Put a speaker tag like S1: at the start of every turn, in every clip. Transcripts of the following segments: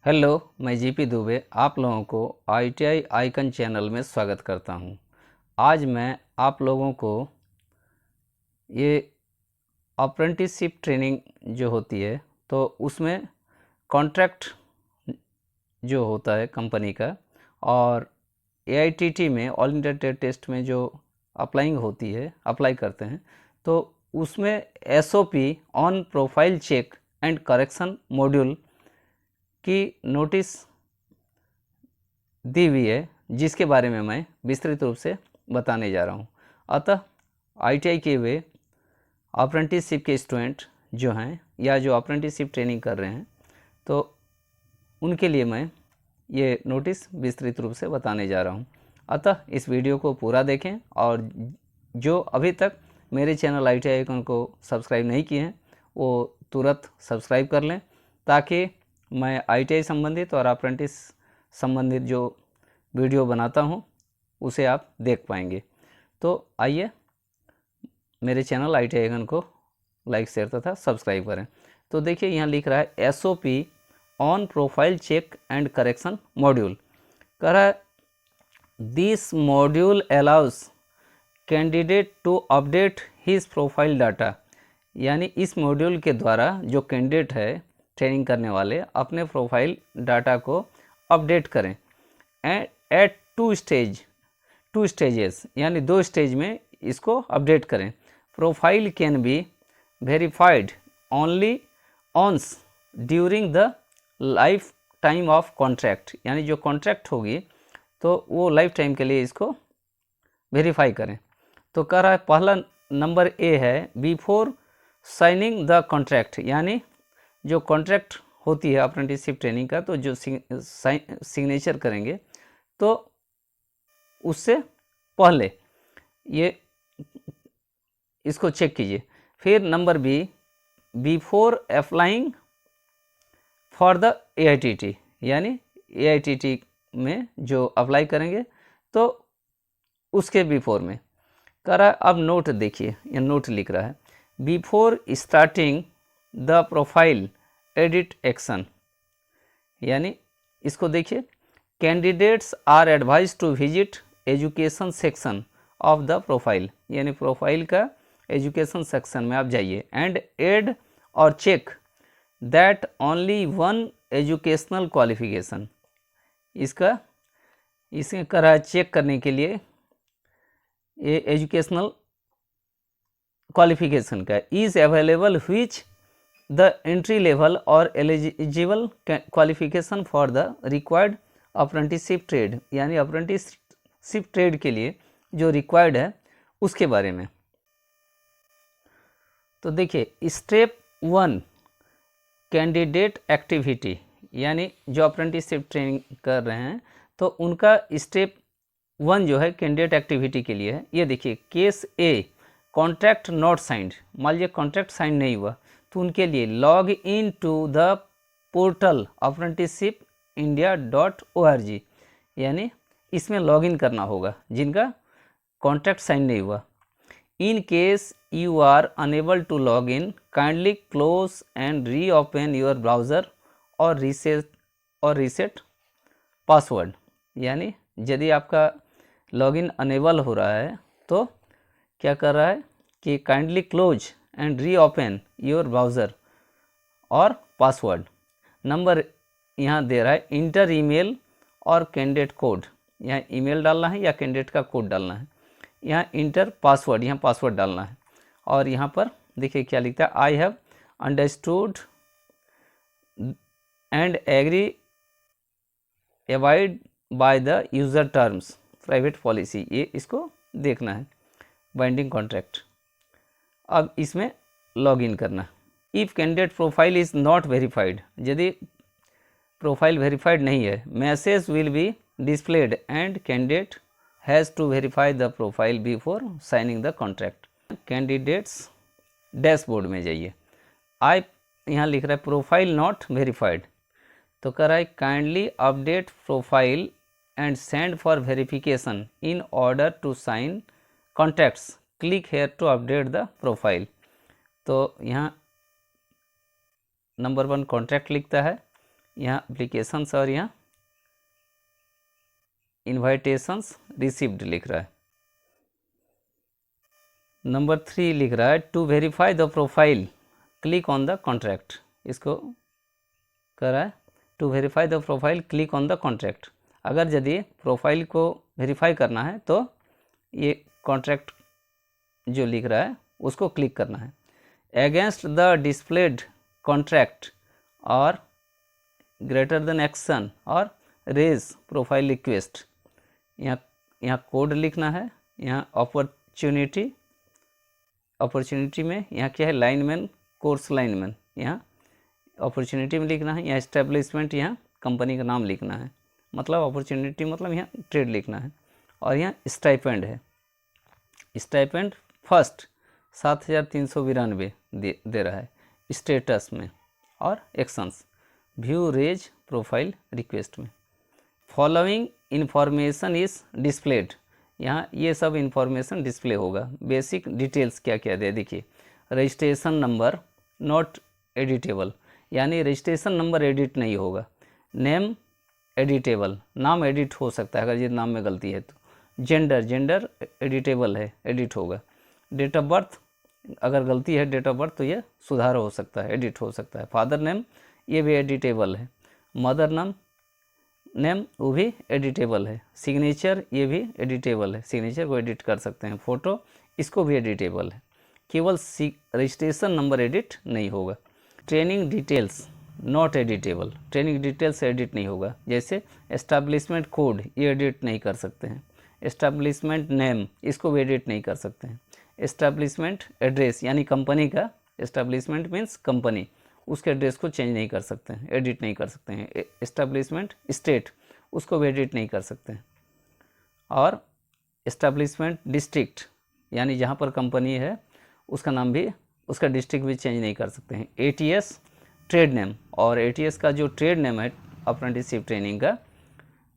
S1: Hello, मैं GP Dubey आप लोगों को आईटीआई आइकन चैनल में स्वागत करता हूं। आज मैं आप लोगों को ये अप्रेंटिसशिप ट्रेनिंग जो होती है तो उसमें कॉन्ट्रैक्ट जो होता है कंपनी का और एआईटीटी में ऑल इंडिया ट्रेड टेस्ट में जो अप्लाई करते हैं तो उसमें SOP on profile check and correction module की नोटिस दी हुई है, जिसके बारे में मैं विस्तृत रूप से बताने जा रहा हूँ। अतः आईटीआई के वे अप्रेंटिसशिप के स्टूडेंट जो हैं या जो अप्रेंटिसशिप ट्रेनिंग कर रहे हैं तो उनके लिए मैं ये नोटिस विस्तृत रूप से बताने जा रहा हूँ। अतः इस वीडियो को पूरा देखें और जो अभी तक मेरे चैनल आईटीआई आइकन को सब्सक्राइब नहीं किए हैं वो तुरंत सब्सक्राइब कर लें, ताकि मैं आईटीआई संबंधित और अप्रेंटिस संबंधित जो वीडियो बनाता हूँ उसे आप देख पाएंगे। तो आइए मेरे चैनल आईटीआई आइकन को लाइक शेयर तथा सब्सक्राइब करें। तो देखिए यहाँ लिख रहा है SOP on profile check and correction module. कह रहा है this module allows candidate to update his profile data, यानी इस मॉड्यूल के द्वारा जो कैंडिडेट है ट्रेनिंग करने वाले अपने प्रोफाइल डाटा को अपडेट करें एट टू स्टेजेस, यानी 2 स्टेज में इसको अपडेट करें। Profile can be verified only once during the life time of contract, यानी जो कॉन्ट्रैक्ट होगी तो वो लाइफ टाइम के लिए इसको वेरीफाई करें। तो कह रहा है पहला नंबर ए है बिफोर साइनिंग द कॉन्ट्रैक्ट, यानी जो कॉन्ट्रैक्ट होती है अप्रेंटिसशिप ट्रेनिंग का तो जो सिग्नेचर करेंगे तो उससे पहले ये इसको चेक कीजिए। फिर number be before applying for the AITT, यानी एआईटीटी में जो अप्लाई करेंगे तो उसके बिफोर में कह रहा है। अब नोट देखिए, ये नोट लिख रहा है before starting the profile edit action, यानी इसको देखिए candidates are advise to visit education section of the profile, यानी प्रोफाइल का एजुकेशन सेक्शन में आप जाइए and add or check that only one educational qualification, इसे करा चेक करने के लिए ये एजुकेशनल क्वालिफिकेशन का is available which the entry level or eligible qualification for the required apprenticeship trade, यानी अप्रेंटिसशिप ट्रेड के लिए जो रिक्वायर्ड है उसके बारे में। तो देखिए स्टेप 1 कैंडिडेट एक्टिविटी, यानी जो अप्रेंटिसशिप ट्रेनिंग कर रहे हैं तो उनका स्टेप 1 जो है कैंडिडेट एक्टिविटी के लिए है। ये देखिए case A contract not signed, मान लीजिए कॉन्ट्रैक्ट साइन नहीं हुआ तो उनके लिए log in to the portal apprenticeshipindia.org, यानी इसमें लॉग इन करना होगा जिनका कॉन्ट्रैक्ट साइन नहीं हुआ। In case you are unable to log in kindly close and reopen your browser और रीसेट पासवर्ड, यानी यदि आपका लॉगिन अनेबल हो रहा है तो क्या कर रहा है कि kindly close and reopen your browser और पासवर्ड। नंबर यहाँ दे रहा है इंटर ईमेल और कैंडिडेट कोड, यहाँ ईमेल डालना है या कैंडिडेट का कोड डालना है। यहाँ इंटर पासवर्ड, यहाँ पासवर्ड डालना है। और यहाँ पर देखिए क्या लिखता है I have understood and agree avoid by the user terms private policy, ये इसको देखना है बाइंडिंग कॉन्ट्रैक्ट। अब इसमें लॉग इन करना। If candidate profile is not verified, यदि प्रोफाइल वेरीफाइड नहीं है message will be displayed and candidate has to verify the profile before signing the contract. Candidates dashboard में जाइए, आई यहाँ लिख रहा है प्रोफाइल नॉट वेरीफाइड, तो कह रहा है kindly update profile and send for verification in order to sign contacts, click here to update the profile. तो यहाँ नंबर 1 कॉन्ट्रैक्ट लिखता है, यहाँ एप्लीकेशंस और यहाँ इन्वाइटेशंस रिसीव्ड लिख रहा है। नंबर 3 लिख रहा है to verify the profile click on the contract, इसको कर रहा है to verify the profile click on the contract. अगर यदि प्रोफाइल को वेरीफाई करना है तो ये कॉन्ट्रैक्ट जो लिख रहा है उसको क्लिक करना है। अगेंस्ट द डिस्प्लेड कॉन्ट्रैक्ट और ग्रेटर देन एक्शन और रेज प्रोफाइल रिक्वेस्ट, यहाँ कोड लिखना है। यहाँ अपॉर्चुनिटी में यहाँ क्या है, लाइनमैन कोर्स लाइनमैन, यहाँ अपॉर्चुनिटी में लिखना है। यहाँ एस्टेब्लिशमेंट, यहाँ कंपनी का नाम लिखना है, मतलब अपॉर्चुनिटी मतलब यहाँ ट्रेड लिखना है। और यहाँ स्टाइपेंड है, स्टाइपेंड फर्स्ट 7,392 दे रहा है स्टेटस में और actions view raise profile request में। फॉलोइंग इन्फॉर्मेशन इज डिस्प्लेड, यहाँ ये सब इन्फॉर्मेशन डिस्प्ले होगा। बेसिक डिटेल्स क्या क्या दे, देखिए रजिस्ट्रेशन नंबर नॉट एडिटेबल, यानी रजिस्ट्रेशन नंबर एडिट नहीं होगा। नेम एडिटेबल, नाम एडिट हो सकता है अगर ये नाम में गलती है तो। जेंडर एडिटेबल है, एडिट होगा। डेट ऑफ बर्थ, अगर गलती है डेट ऑफ बर्थ तो ये सुधार हो सकता है, एडिट हो सकता है। फादर नेम ये भी एडिटेबल है। मदर नेम वो भी एडिटेबल है। सिग्नेचर ये भी एडिटेबल है, सिग्नेचर को एडिट कर सकते हैं। फ़ोटो इसको भी एडिटेबल है, केवल रजिस्ट्रेशन नंबर एडिट नहीं होगा। Training details not editable, training details edit नहीं होगा। जैसे एस्टैब्लिशमेंट कोड ये एडिट नहीं कर सकते हैं। एस्टैब्लिशमेंट नेम इसको भी एडिट नहीं कर सकते हैं। एस्टैब्लिशमेंट एड्रेस यानी कंपनी का, एस्टैब्लिशमेंट मीन्स कंपनी, उसके एड्रेस को चेंज नहीं कर सकते हैं, एडिट नहीं कर सकते हैं। एस्टैब्लिशमेंट स्टेट उसको भी एडिट नहीं कर सकते हैं। और एस्टैब्लिशमेंट डिस्ट्रिक्ट यानी जहाँ पर कंपनी है उसका नाम भी, उसका डिस्ट्रिक्ट भी चेंज नहीं कर सकते हैं। एटीएस ट्रेड नेम, और एटीएस का जो ट्रेड नेम है अप्रेंटिसशिप ट्रेनिंग का,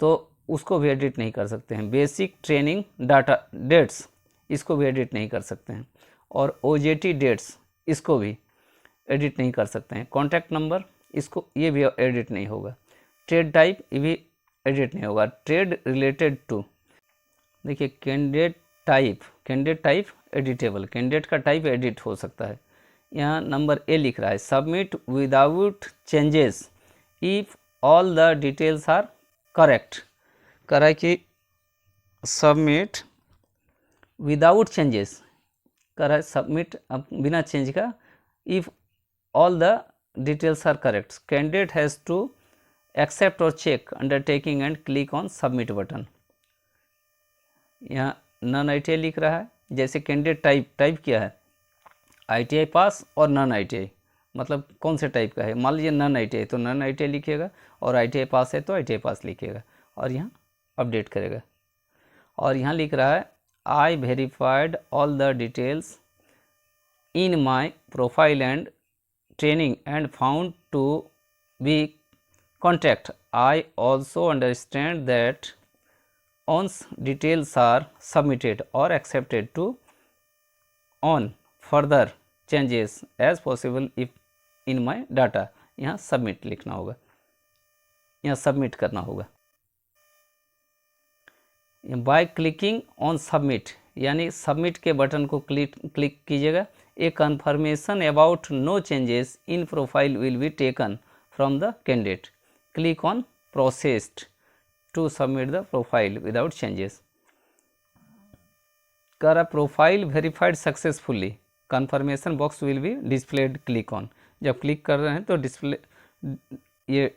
S1: तो उसको भी एडिट नहीं कर सकते हैं। बेसिक ट्रेनिंग डाटा डेट्स इसको भी एडिट नहीं कर सकते हैं। और ओजेटी डेट्स इसको भी एडिट नहीं कर सकते हैं। कॉन्टैक्ट नंबर इसको, ये भी एडिट नहीं होगा। ट्रेड टाइप ये भी एडिट नहीं होगा। ट्रेड रिलेटेड टू, देखिए कैंडिडेट टाइप एडिटेबल, कैंडिडेट का टाइप एडिट हो सकता है। यहाँ नंबर ए लिख रहा है submit without changes if all the details are correct. कह रहा है कि सबमिट विदाउट चेंजेस, कह रहा है सबमिट बिना चेंज का, if all the details are correct candidate has to accept और check undertaking and click on submit button. यहाँ नॉन ITI लिख रहा है। जैसे कैंडिडेट टाइप क्या है, ITI पास और नॉन ITI, मतलब कौन से टाइप का है। मान लीजिए नॉन ITI तो नॉन ITI लिखिएगा, और ITI पास है तो ITI पास लिखिएगा, और यहाँ अपडेट करेगा। और यहाँ लिख रहा है I verified all the details in my profile and training and found to be contact. I also understand that once details are submitted or accepted to on further changes as possible if in my data। यहाँ submit लिखना होगा, यहाँ submit करना होगा। By clicking on submit, यानी submit के button को click कीजिएगा। A confirmation about no changes in profile will be taken from the candidate. Click on processed to submit the profile without changes। कर profile verified successfully, confirmation box will be displayed click on. जब click कर रहे हैं तो display, ये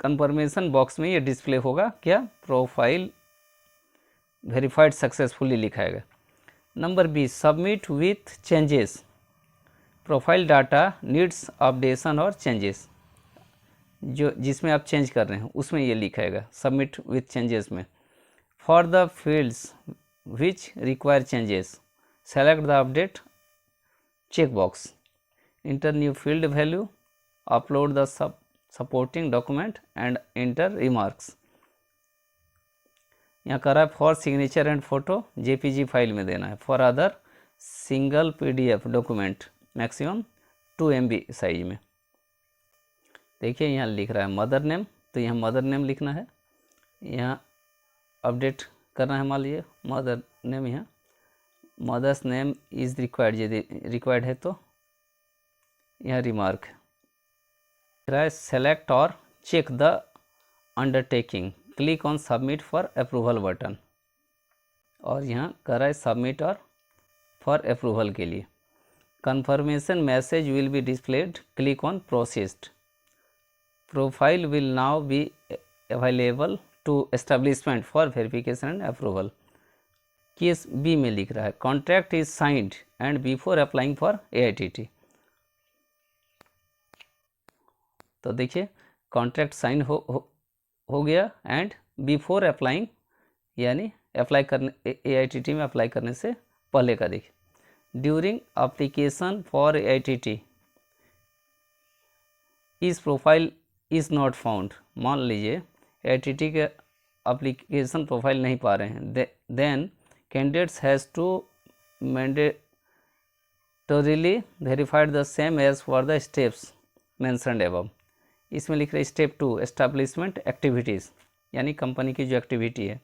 S1: conformation box में ये display होगा क्या, प्रोफाइल वेरीफाइड सक्सेसफुली लिखाएगा। Number B submit with changes, profile data needs updation or changes, जो जिसमें आप चेंज कर रहे हैं उसमें ये लिखाएगा सबमिट विथ चेंजेस में। For the fields which require changes select the update check box, enter new field value, upload the supporting document and enter remarks. यहाँ कर रहा है for signature and photo JPG file में देना है। For other single PDF document maximum 2 MB size में। देखिए यहाँ लिख रहा है मदर नेम, तो यहाँ मदर नेम लिखना है, यहाँ अपडेट करना है। मान लीजिए मदर नेम, यहाँ मदर्स नेम इज़ रिक्वायर्ड, यदि रिक्वायर्ड है तो यहाँ रिमार्क है। सेलेक्ट और check the undertaking, click on submit for approval button, और यहाँ कर रहा है सबमिट और फॉर अप्रूवल के लिए। Confirmation message will be displayed, click on processed, profile will now be available to establishment for verification and approval. Case B में लिख रहा है contract is signed and before applying for AITT। तो देखिए contract sign हो गया and before applying, यानी apply करने AITT में अप्लाई करने से पहले का। देखिए ड्यूरिंग एप्लीकेशन फॉर AITT इस प्रोफाइल इज़ नॉट फाउंड, मान लीजिए AITT के एप्लीकेशन प्रोफाइल नहीं पा रहे हैं, then candidates has to mandatorily verified the same as for the steps mentioned above. इसमें लिख रहे स्टेप 2 एस्टैब्लिशमेंट एक्टिविटीज़, यानी कंपनी की जो एक्टिविटी है।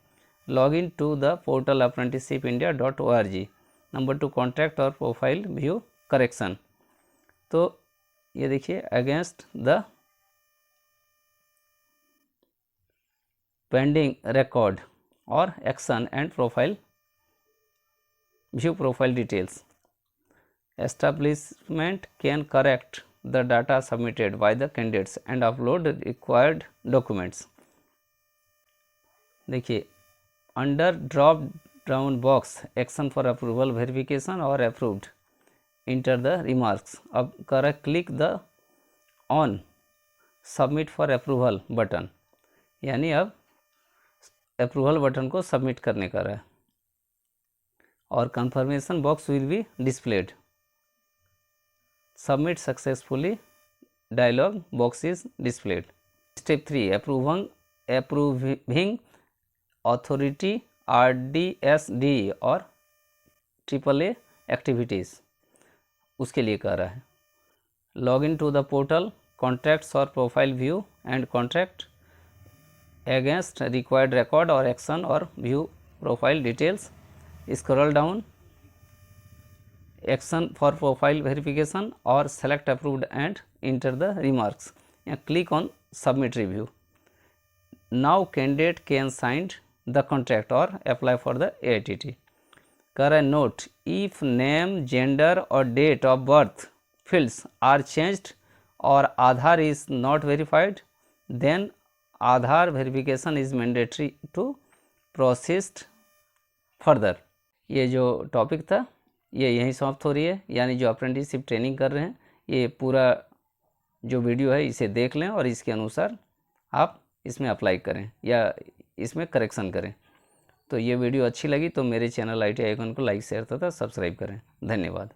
S1: Log in to the portal apprenticeshipindia.org। Number 2 contract और प्रोफाइल व्यू करेक्शन। तो ये देखिए अगेंस्ट द पेंडिंग रिकॉर्ड और action and profile view profile details, establishment can correct the data submitted by the candidates and upload required documents। देखिए under drop down box action for approval verification और approved, inter the remarks. अब कर click the on submit for approval button, यानी अब approval button को submit करने का है, और confirmation box will be displayed. Submit successfully dialog box is displayed। Step 3 approving authority RDSD और AAA activities, उसके लिए कह रहा है log in to the portal, contacts or profile view and contract against required record or action or view profile details। Scroll down action for profile verification और select approved and enter the remarks, या click on submit review. Now candidate can sign the contract और apply for the AITT। कर रहा है note if name gender or date of birth fields are changed और Aadhaar is not verified, then Aadhaar verification is mandatory to processed further. ये जो topic था ये यहीं समाप्त हो रही है, यानी जो अप्रेंटिसशिप ट्रेनिंग कर रहे हैं ये पूरा जो वीडियो है इसे देख लें और इसके अनुसार आप इसमें अप्लाई करें या इसमें करेक्शन करें। तो ये वीडियो अच्छी लगी तो मेरे चैनल ITI आइकन को लाइक शेयर तथा सब्सक्राइब करें। धन्यवाद।